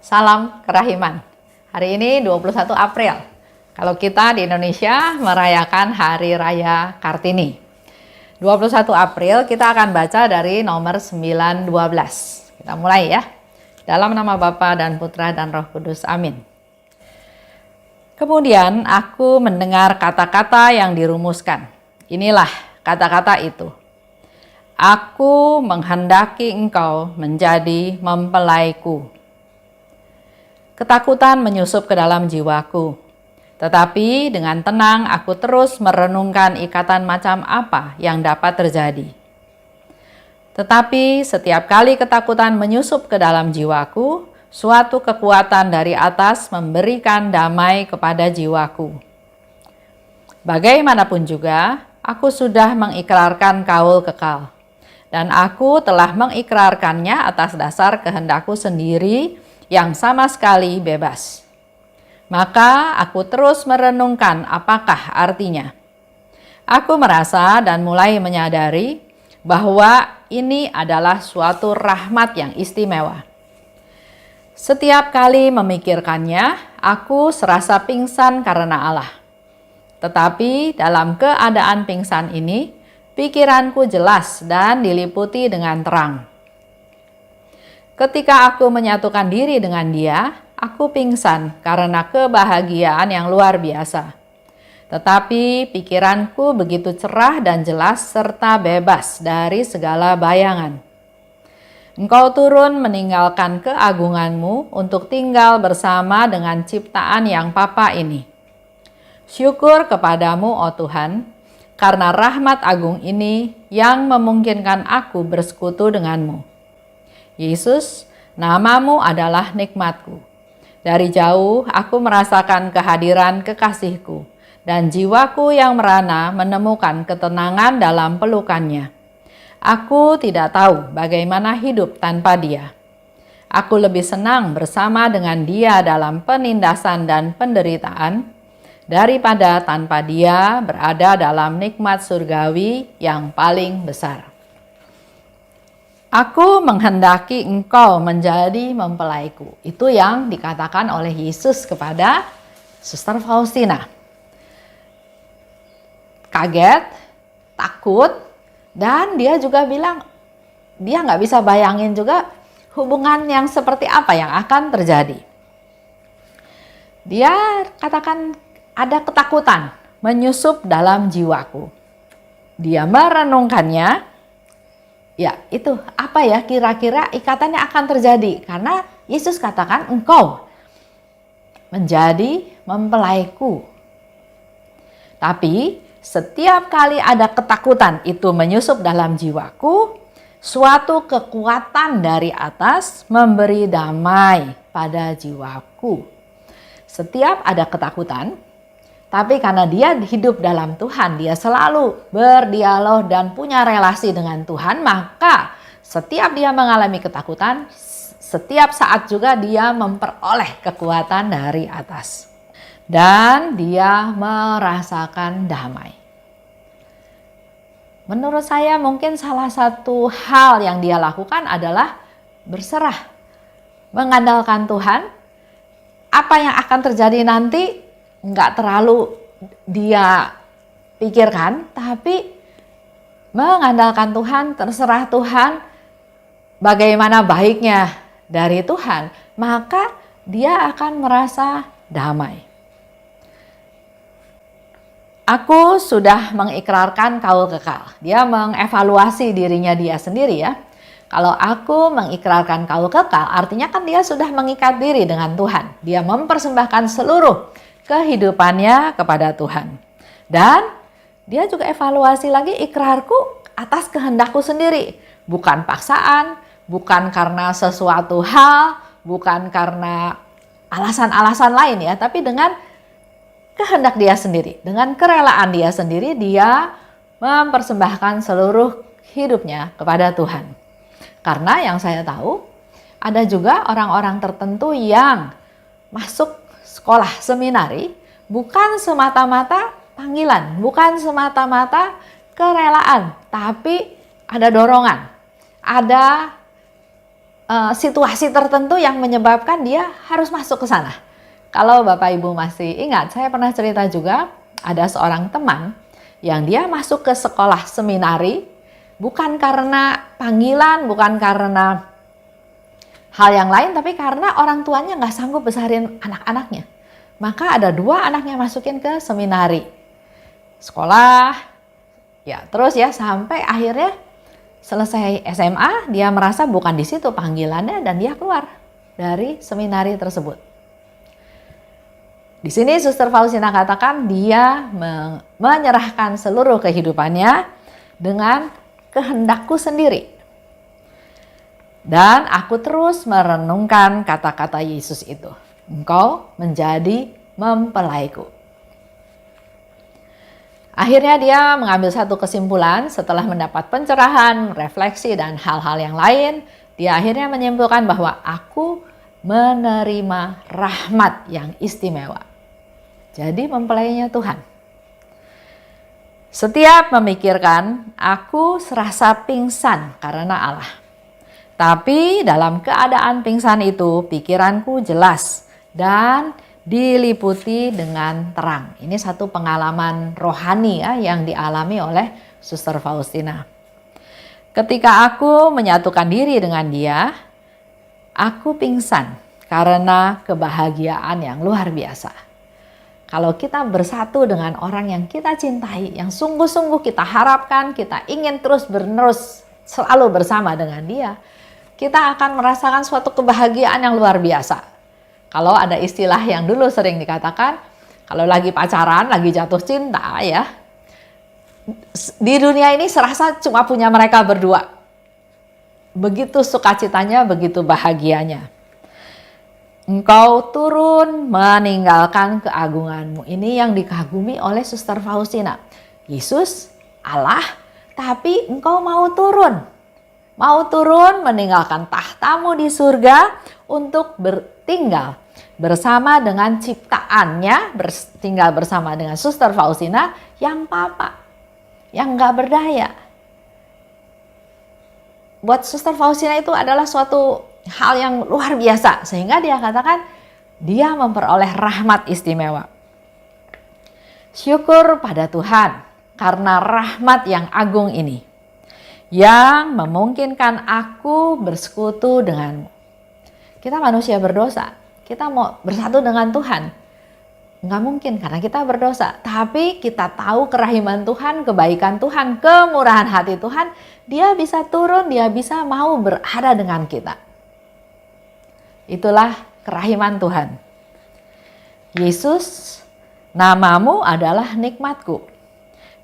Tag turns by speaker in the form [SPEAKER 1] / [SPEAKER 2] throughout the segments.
[SPEAKER 1] Salam kerahiman. Hari ini 21 April. Kalau kita di Indonesia merayakan Hari Raya Kartini. 21 April kita akan baca dari nomor 9-12. Kita mulai ya. Dalam nama Bapa dan Putra dan Roh Kudus. Amin. Kemudian aku mendengar kata-kata yang dirumuskan. Inilah kata-kata itu. Aku menghendaki engkau menjadi mempelaiku. Ketakutan menyusup ke dalam jiwaku. Tetapi dengan tenang aku terus merenungkan ikatan macam apa yang dapat terjadi. Tetapi setiap kali ketakutan menyusup ke dalam jiwaku, suatu kekuatan dari atas memberikan damai kepada jiwaku. Bagaimanapun juga, aku sudah mengikrarkan kaul kekal. Dan aku telah mengikrarkannya atas dasar kehendakku sendiri yang sama sekali bebas. Maka aku terus merenungkan apakah artinya. Aku merasa dan mulai menyadari bahwa ini adalah suatu rahmat yang istimewa. Setiap kali memikirkannya, aku serasa pingsan karena Allah. Tetapi dalam keadaan pingsan ini, pikiranku jelas dan diliputi dengan terang. Ketika aku menyatukan diri dengan Dia, aku pingsan karena kebahagiaan yang luar biasa. Tetapi pikiranku begitu cerah dan jelas serta bebas dari segala bayangan. Engkau turun meninggalkan keagunganmu untuk tinggal bersama dengan ciptaan yang papa ini. Syukur kepadamu, oh Tuhan, karena rahmat agung ini yang memungkinkan aku bersekutu denganmu. Yesus, namamu adalah nikmatku. Dari jauh aku merasakan kehadiran kekasihku, dan jiwaku yang merana menemukan ketenangan dalam pelukannya. Aku tidak tahu bagaimana hidup tanpa Dia. Aku lebih senang bersama dengan Dia dalam penindasan dan penderitaan, daripada tanpa Dia berada dalam nikmat surgawi yang paling besar. Aku menghendaki engkau menjadi mempelaiku. Itu yang dikatakan oleh Yesus kepada Suster Faustina. Kaget, takut, dan dia juga bilang dia nggak bisa bayangin juga hubungan yang seperti apa yang akan terjadi. Dia katakan ada ketakutan menyusup dalam jiwaku. Dia merenungkannya. Ya, itu apa ya kira-kira ikatannya akan terjadi. Karena Yesus katakan engkau menjadi mempelaiku. Tapi setiap kali ada ketakutan itu menyusup dalam jiwaku, suatu kekuatan dari atas memberi damai pada jiwaku. Setiap ada ketakutan, tapi karena dia hidup dalam Tuhan, dia selalu berdialog dan punya relasi dengan Tuhan, maka setiap dia mengalami ketakutan, setiap saat juga dia memperoleh kekuatan dari atas. Dan dia merasakan damai. Menurut saya mungkin salah satu hal yang dia lakukan adalah berserah, mengandalkan Tuhan. Apa yang akan terjadi nanti nggak terlalu dia pikirkan, tapi mengandalkan Tuhan, terserah Tuhan bagaimana baiknya dari Tuhan, maka dia akan merasa damai. Aku sudah mengikrarkan kaul kekal. Dia mengevaluasi dirinya dia sendiri ya. Kalau aku mengikrarkan kaul kekal, artinya kan dia sudah mengikat diri dengan Tuhan. Dia mempersembahkan seluruh kehidupannya kepada Tuhan. Dan dia juga evaluasi lagi ikrarku atas kehendakku sendiri. Bukan paksaan, bukan karena sesuatu hal, bukan karena alasan-alasan lain ya. Tapi dengan kehendak dia sendiri, dengan kerelaan dia sendiri, dia mempersembahkan seluruh hidupnya kepada Tuhan. Karena yang saya tahu, ada juga orang-orang tertentu yang masuk sekolah seminari bukan semata-mata panggilan, bukan semata-mata kerelaan, tapi ada dorongan, ada situasi tertentu yang menyebabkan dia harus masuk ke sana. Kalau Bapak Ibu masih ingat, saya pernah cerita juga ada seorang teman yang dia masuk ke sekolah seminari bukan karena panggilan, bukan karena hal yang lain, tapi karena orang tuanya nggak sanggup besarin anak-anaknya. Maka ada 2 anaknya masukin ke seminari. Sekolah, ya terus ya sampai akhirnya selesai SMA, dia merasa bukan di situ panggilannya dan dia keluar dari seminari tersebut. Di sini Suster Faustina katakan dia menyerahkan seluruh kehidupannya dengan kehendakku sendiri. Dan aku terus merenungkan kata-kata Yesus itu. Engkau menjadi mempelaiku. Akhirnya dia mengambil satu kesimpulan setelah mendapat pencerahan, refleksi, dan hal-hal yang lain. Dia akhirnya menyimpulkan bahwa aku menerima rahmat yang istimewa. Jadi mempelainya Tuhan. Setiap memikirkan, aku serasa pingsan karena Allah. Tapi dalam keadaan pingsan itu, pikiranku jelas dan diliputi dengan terang. Ini satu pengalaman rohani ya, yang dialami oleh Suster Faustina. Ketika aku menyatukan diri dengan dia, aku pingsan karena kebahagiaan yang luar biasa. Kalau kita bersatu dengan orang yang kita cintai, yang sungguh-sungguh kita harapkan, kita ingin terus-menerus selalu bersama dengan dia, kita akan merasakan suatu kebahagiaan yang luar biasa. Kalau ada istilah yang dulu sering dikatakan, kalau lagi pacaran, lagi jatuh cinta ya, di dunia ini serasa cuma punya mereka berdua. Begitu sukacitanya, begitu bahagianya. Engkau turun meninggalkan keagunganmu. Ini yang dikagumi oleh Suster Faustina. Yesus Allah, tapi engkau mau turun. Mau turun meninggalkan tahtamu di surga untuk bertinggal bersama dengan ciptaannya, bertinggal bersama dengan Suster Faustina yang papa, yang gak berdaya. Buat Suster Faustina itu adalah suatu hal yang luar biasa, sehingga dia katakan dia memperoleh rahmat istimewa. Syukur pada Tuhan karena rahmat yang agung ini yang memungkinkan aku bersekutu denganmu. Kita manusia berdosa, kita mau bersatu dengan Tuhan, nggak mungkin karena kita berdosa. Tapi kita tahu kerahiman Tuhan, kebaikan Tuhan, kemurahan hati Tuhan, dia bisa turun, dia bisa mau berada dengan kita. Itulah kerahiman Tuhan. Yesus, namamu adalah nikmatku.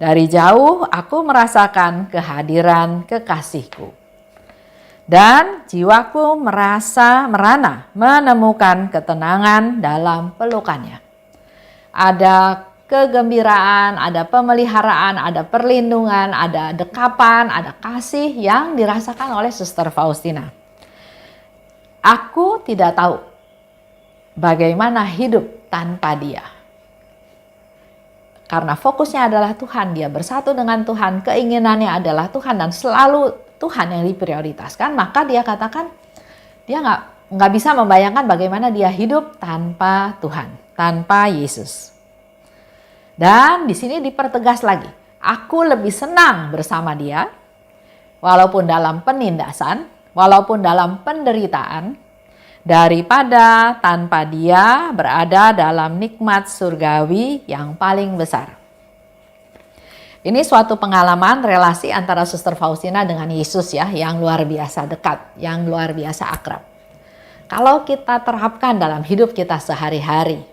[SPEAKER 1] Dari jauh aku merasakan kehadiran kekasihku. Dan jiwaku merana menemukan ketenangan dalam pelukannya. Ada kegembiraan, ada pemeliharaan, ada perlindungan, ada dekapan, ada kasih yang dirasakan oleh Suster Faustina. Aku tidak tahu bagaimana hidup tanpa dia. Karena fokusnya adalah Tuhan, dia bersatu dengan Tuhan, keinginannya adalah Tuhan dan selalu Tuhan yang diprioritaskan. Maka dia katakan dia nggak bisa membayangkan bagaimana dia hidup tanpa Tuhan, tanpa Yesus. Dan di sini dipertegas lagi, aku lebih senang bersama dia, walaupun dalam penindasan, walaupun dalam penderitaan, daripada tanpa dia berada dalam nikmat surgawi yang paling besar. Ini suatu pengalaman relasi antara Suster Faustina dengan Yesus ya, yang luar biasa dekat, yang luar biasa akrab. Kalau kita terapkan dalam hidup kita sehari-hari,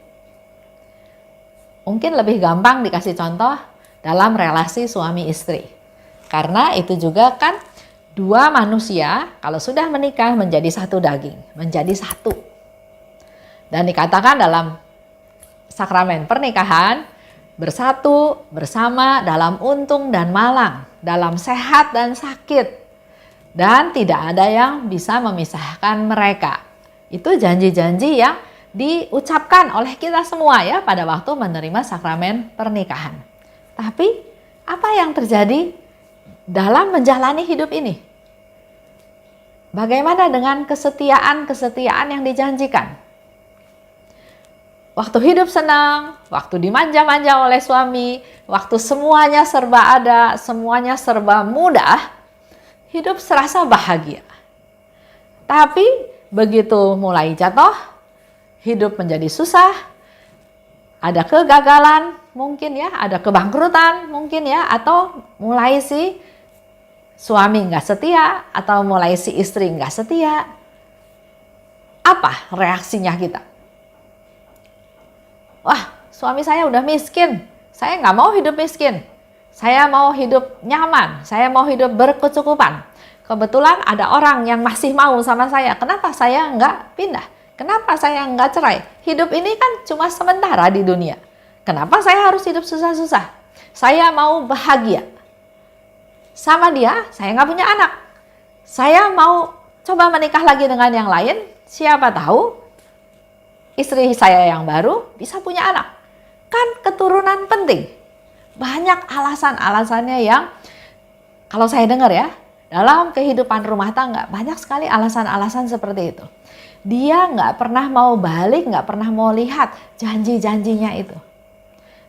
[SPEAKER 1] mungkin lebih gampang dikasih contoh dalam relasi suami istri. Karena itu juga kan dua manusia kalau sudah menikah menjadi satu daging, menjadi satu. Dan dikatakan dalam sakramen pernikahan, bersatu bersama dalam untung dan malang, dalam sehat dan sakit. Dan tidak ada yang bisa memisahkan mereka. Itu janji-janji yang diucapkan oleh kita semua ya pada waktu menerima sakramen pernikahan. Tapi apa yang terjadi dalam menjalani hidup ini? Bagaimana dengan kesetiaan yang dijanjikan? Waktu hidup senang, waktu dimanja-manja oleh suami, waktu semuanya serba ada, semuanya serba mudah, hidup serasa bahagia. Tapi begitu mulai jatuh, hidup menjadi susah, ada kegagalan mungkin ya, ada kebangkrutan mungkin ya, atau mulai si suami nggak setia, atau mulai si istri nggak setia. Apa reaksinya kita? Wah, suami saya udah miskin, saya nggak mau hidup miskin. Saya mau hidup nyaman, saya mau hidup berkecukupan. Kebetulan ada orang yang masih mau sama saya, kenapa saya nggak pindah? Kenapa saya nggak cerai? Hidup ini kan cuma sementara di dunia. Kenapa saya harus hidup susah-susah? Saya mau bahagia. Sama dia, saya nggak punya anak. Saya mau coba menikah lagi dengan yang lain. Siapa tahu istri saya yang baru bisa punya anak. Kan keturunan penting. Banyak alasan-alasannya yang kalau saya dengar ya, dalam kehidupan rumah tangga banyak sekali alasan-alasan seperti itu. Dia nggak pernah mau balik, nggak pernah mau lihat janji-janjinya itu.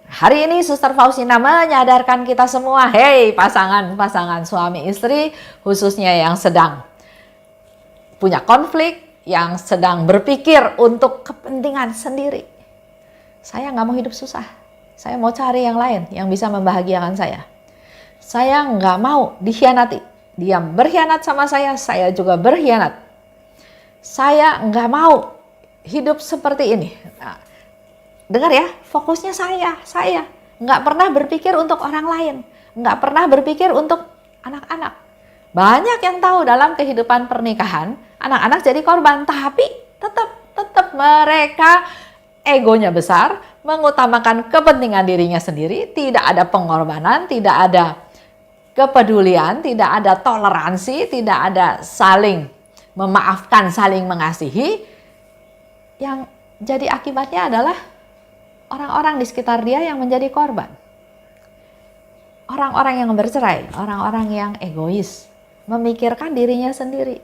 [SPEAKER 1] Hari ini Suster Faustina menyadarkan kita semua, hei pasangan suami istri, khususnya yang sedang punya konflik, yang sedang berpikir untuk kepentingan sendiri. Saya nggak mau hidup susah, saya mau cari yang lain yang bisa membahagiakan saya. Saya nggak mau dikhianati, dia berkhianat sama saya juga berkhianat. Saya nggak mau hidup seperti ini. Nah, dengar ya, fokusnya saya nggak pernah berpikir untuk orang lain, nggak pernah berpikir untuk anak-anak. Banyak yang tahu dalam kehidupan pernikahan, anak-anak jadi korban, tapi tetap mereka egonya besar, mengutamakan kepentingan dirinya sendiri, tidak ada pengorbanan, tidak ada kepedulian, tidak ada toleransi, tidak ada saling memaafkan, saling mengasihi. Yang jadi akibatnya adalah orang-orang di sekitar dia yang menjadi korban. Orang-orang yang bercerai, orang-orang yang egois, memikirkan dirinya sendiri.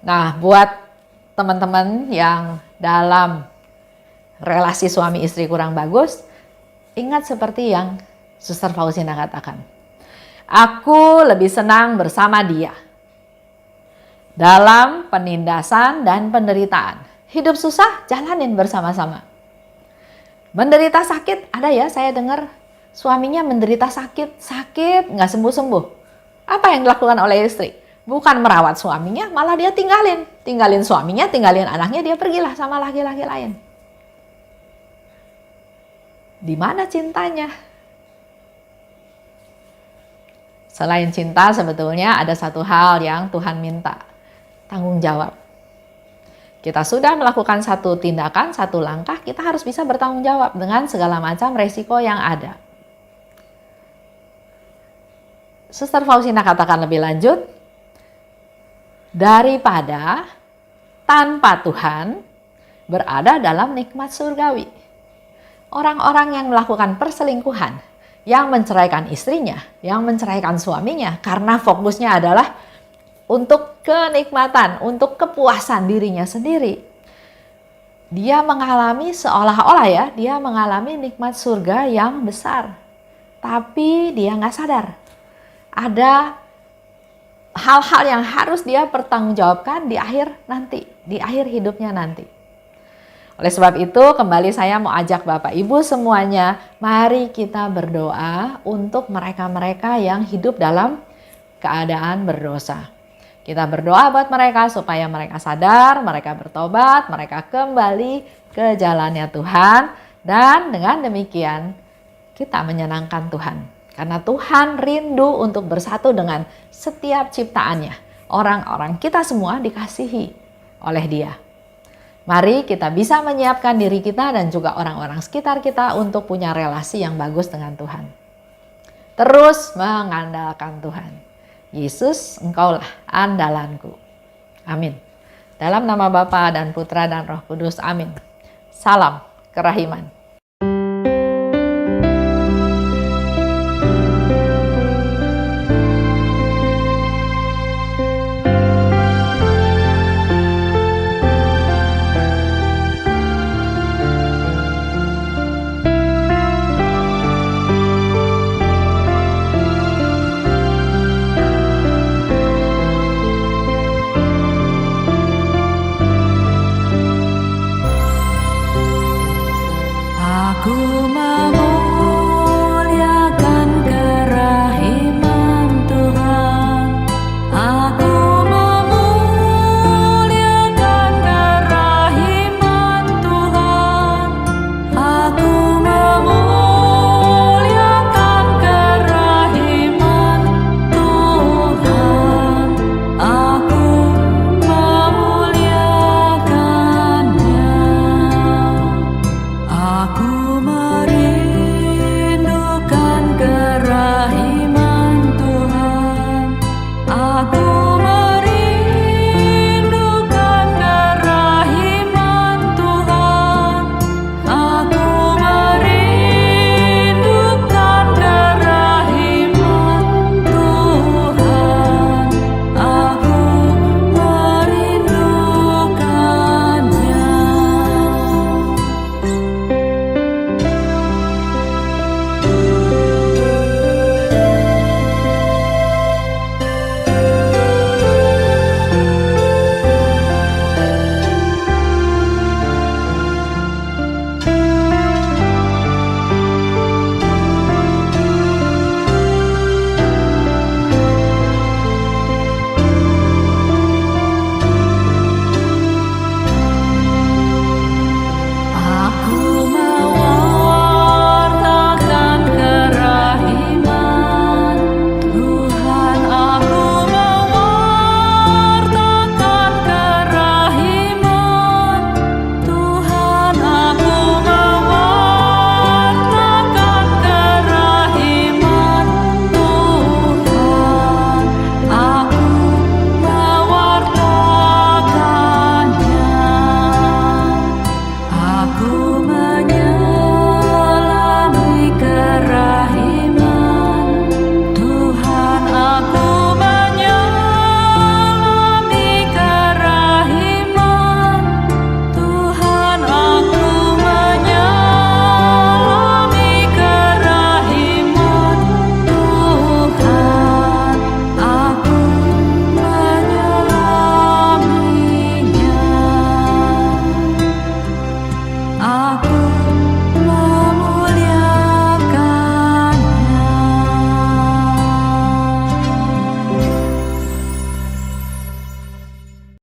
[SPEAKER 1] Nah, buat teman-teman yang dalam relasi suami istri kurang bagus, ingat seperti yang Suster Faustina katakan. Aku lebih senang bersama dia dalam penindasan dan penderitaan. Hidup susah, jalanin bersama-sama. Menderita sakit, ada ya saya dengar suaminya menderita sakit nggak sembuh-sembuh. Apa yang dilakukan oleh istri? Bukan merawat suaminya, malah dia tinggalin suaminya, tinggalin anaknya, dia pergilah sama laki-laki lain. Di mana cintanya? Selain cinta, sebetulnya ada satu hal yang Tuhan minta, tanggung jawab. Kita sudah melakukan satu tindakan, satu langkah, kita harus bisa bertanggung jawab dengan segala macam resiko yang ada. Suster Faustina katakan lebih lanjut, daripada tanpa Tuhan berada dalam nikmat surgawi. Orang-orang yang melakukan perselingkuhan, yang menceraikan istrinya, yang menceraikan suaminya, karena fokusnya adalah untuk kenikmatan, untuk kepuasan dirinya sendiri. Dia mengalami seolah-olah ya, dia mengalami nikmat surga yang besar. Tapi dia nggak sadar. Ada hal-hal yang harus dia pertanggungjawabkan di akhir nanti, di akhir hidupnya nanti. Oleh sebab itu, kembali saya mau ajak Bapak Ibu semuanya, mari kita berdoa untuk mereka-mereka yang hidup dalam keadaan berdosa. Kita berdoa buat mereka supaya mereka sadar, mereka bertobat, mereka kembali ke jalannya Tuhan. Dan dengan demikian kita menyenangkan Tuhan. Karena Tuhan rindu untuk bersatu dengan setiap ciptaannya. Orang-orang kita semua dikasihi oleh Dia. Mari kita bisa menyiapkan diri kita dan juga orang-orang sekitar kita untuk punya relasi yang bagus dengan Tuhan. Terus mengandalkan Tuhan. Yesus, Engkaulah andalanku. Amin. Dalam nama Bapa dan Putra dan Roh Kudus. Amin. Salam kerahiman.